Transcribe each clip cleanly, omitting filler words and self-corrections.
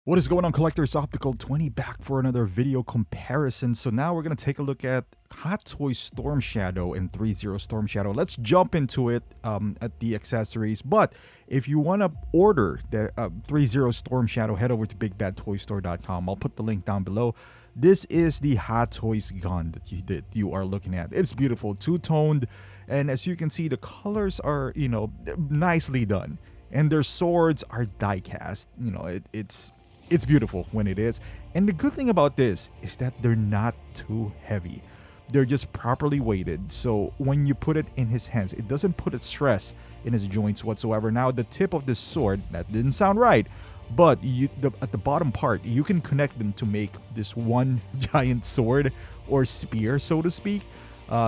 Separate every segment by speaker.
Speaker 1: What is going on, collectors? Optical 20 back for another video comparison. So now we're going to take a look at Hot Toys Storm Shadow and Threezero Storm Shadow. Let's jump into it at the accessories. But if you want to order the Threezero Storm Shadow, head over to bigbadtoystore.com. I'll put the link down below. This is the Hot Toys gun that you are looking at. It's beautiful, two-toned, and as you can see, the colors are, nicely done. And their swords are die-cast. It's beautiful when it is. And the good thing about this is that they're not too heavy. They're just properly weighted. So when you put it in his hands, it doesn't put a stress in his joints whatsoever. Now, the tip of this sword, that didn't sound right, but at the bottom part, you can connect them to make this one giant sword or spear, so to speak.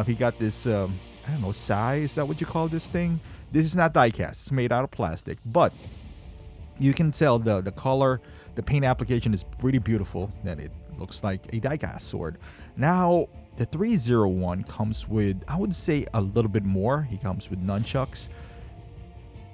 Speaker 1: He got this, I don't know, sai, is that what you call this thing? This is not die cast. It's made out of plastic, but you can tell the color, the paint application is pretty beautiful, that it looks like a die-cast sword. Now, the Threezero one comes with, I would say, a little bit more. He comes with nunchucks.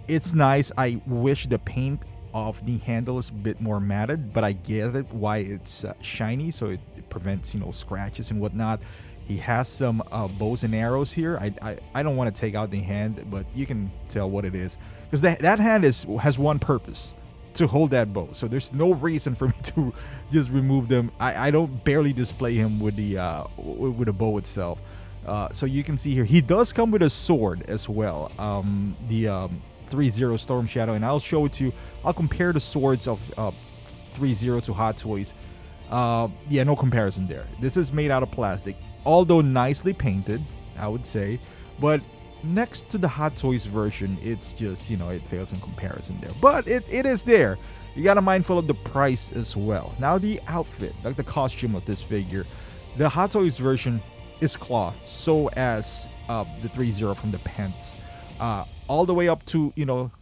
Speaker 1: It's nice. I wish the paint of the handle is a bit more matted, but I get it why it's shiny, so it prevents, scratches and whatnot. He has some bows and arrows here. I don't want to take out the hand, but you can tell what it is, because that hand has one purpose: to hold that bow. So there's no reason for me to just remove them. I don't barely display him with the bow itself. So you can see here, he does come with a sword as well. The Threezero Storm Shadow, and I'll show it to you. I'll compare the swords of Threezero to Hot Toys. Yeah, no comparison there. This is made out of plastic, although nicely painted, I would say. But next to the Hot Toys version, it's just, it fails in comparison there. But it is there. You got to mindful of the price as well. Now, the outfit, like the costume of this figure, the Hot Toys version is cloth, so as the Threezero from the pants. All the way up to,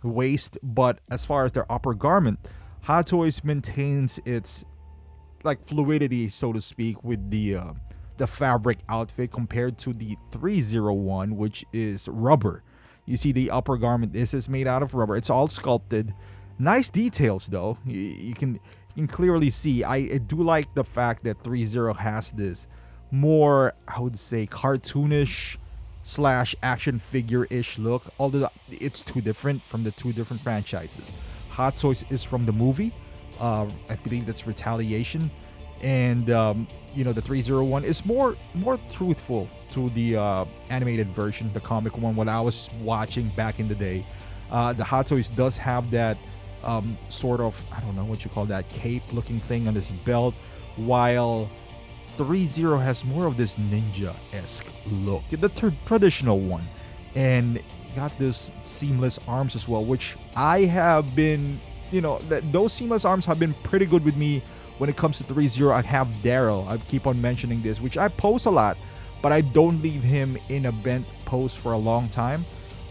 Speaker 1: waist. But as far as their upper garment, Hot Toys maintains its fluidity, so to speak, with the fabric outfit, compared to the Threezero one, which is rubber. You see the upper garment, this is made out of rubber. It's all sculpted. Nice details though. You can clearly see. I do like the fact that Threezero has this more, I would say, cartoonish / action figure-ish look, although it's too different from the two different franchises. Hot Toys is from the movie. I believe that's Retaliation. And the Threezero one is more truthful to the animated version, the comic one, what I was watching back in the day. The Hot Toys does have that sort of, I don't know what you call that, cape looking thing on his belt, while Threezero has more of this ninja-esque look, the traditional one. And got this seamless arms as well, which I have been, those seamless arms have been pretty good with me. When it comes to Threezero, I have Daryl. I keep on mentioning this, which I post a lot, but I don't leave him in a bent pose for a long time.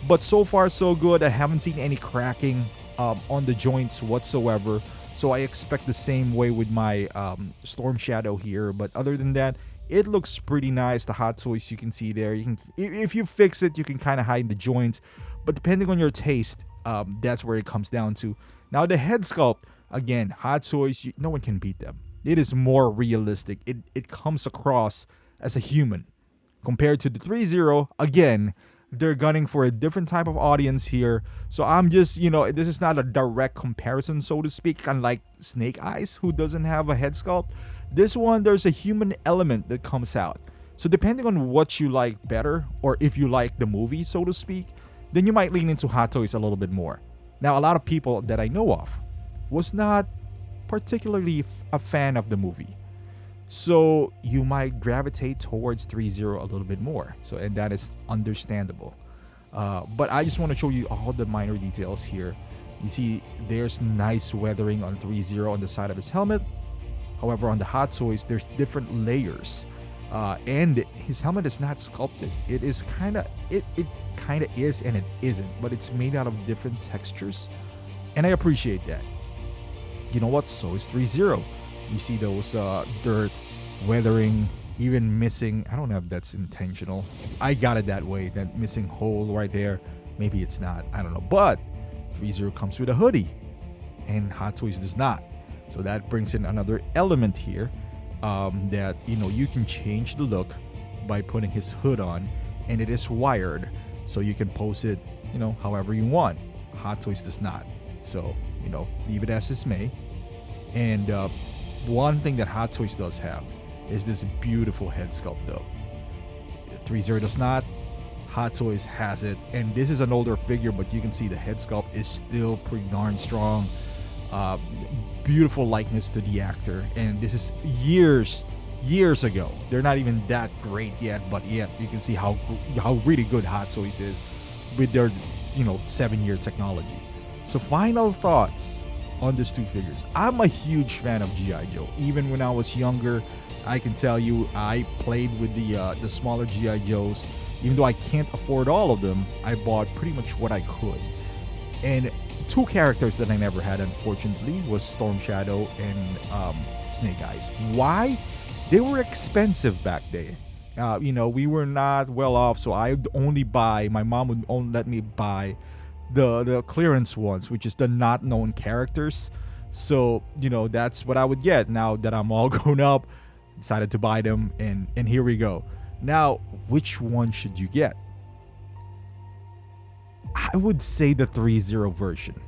Speaker 1: But so far, so good. I haven't seen any cracking on the joints whatsoever. So I expect the same way with my Storm Shadow here. But other than that, it looks pretty nice. The Hot Toys, you can see there. You can, if you fix it, you can kind of hide the joints. But depending on your taste, that's where it comes down to. Now, the head sculpt. Again, Hot Toys, no one can beat them. It is more realistic. It comes across as a human. Compared to the Threezero, again, they're gunning for a different type of audience here. So I'm just, this is not a direct comparison, so to speak, unlike Snake Eyes, who doesn't have a head sculpt. This one, there's a human element that comes out. So depending on what you like better, or if you like the movie, so to speak, then you might lean into Hot Toys a little bit more. Now, a lot of people that I know of was not particularly a fan of the movie, so you might gravitate towards Threezero a little bit more. So, and that is understandable. But I just want to show you all the minor details here. You see, there's nice weathering on Threezero on the side of his helmet. However, on the Hot Toys, there's different layers, and his helmet is not sculpted. It is it kind of is and it isn't, but it's made out of different textures, and I appreciate that. You know what? So is Threezero. You see those dirt, weathering, even missing. I don't know if that's intentional. I got it that way. That missing hole right there. Maybe it's not. I don't know. But Threezero comes with a hoodie, and Hot Toys does not. So that brings in another element here, that you can change the look by putting his hood on, and it is wired, so you can pose it however you want. Hot Toys does not. So leave it as it may. And one thing that Hot Toys does have is this beautiful head sculpt though. Threezero does not. Hot Toys has it, and this is an older figure, but you can see the head sculpt is still pretty darn strong. Beautiful likeness to the actor, and this is years ago. They're not even that great yet, but yet you can see how really good Hot Toys is with their 7-year technology. So final thoughts on these two figures. I'm a huge fan of G.I. Joe. Even when I was younger, I can tell you I played with the smaller G.I. Joes. Even though I can't afford all of them, I bought pretty much what I could. And two characters that I never had, unfortunately, was Storm Shadow and Snake Eyes. Why? They were expensive back then. We were not well off, so I would only buy, my mom would only let me buy the clearance ones, which is the not known characters. So that's what I would get. Now that I'm all grown up, decided to buy them, and here we go. Now, which one should you get? I would say the Threezero version.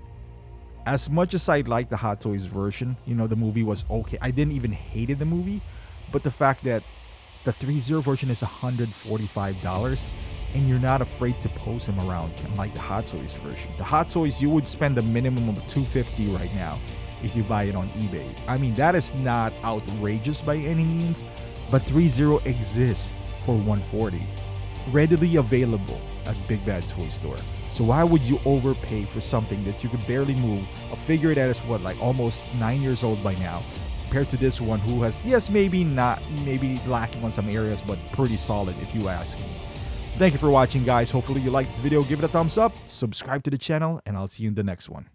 Speaker 1: As much as I like the Hot Toys version, the movie was okay. I didn't even hate the movie, but the fact that the Threezero version is $145, and you're not afraid to pose him around like the Hot Toys version. The Hot Toys, you would spend a minimum of $250 right now if you buy it on eBay. I mean, that is not outrageous by any means, but Threezero exists for $140, readily available at Big Bad Toy Store. So why would you overpay for something that you could barely move? A figure that is almost 9 years old by now, compared to this one who has, yes, maybe lacking on some areas, but pretty solid if you ask me. Thank you for watching, guys. Hopefully you liked this video. Give it a thumbs up, subscribe to the channel, and I'll see you in the next one.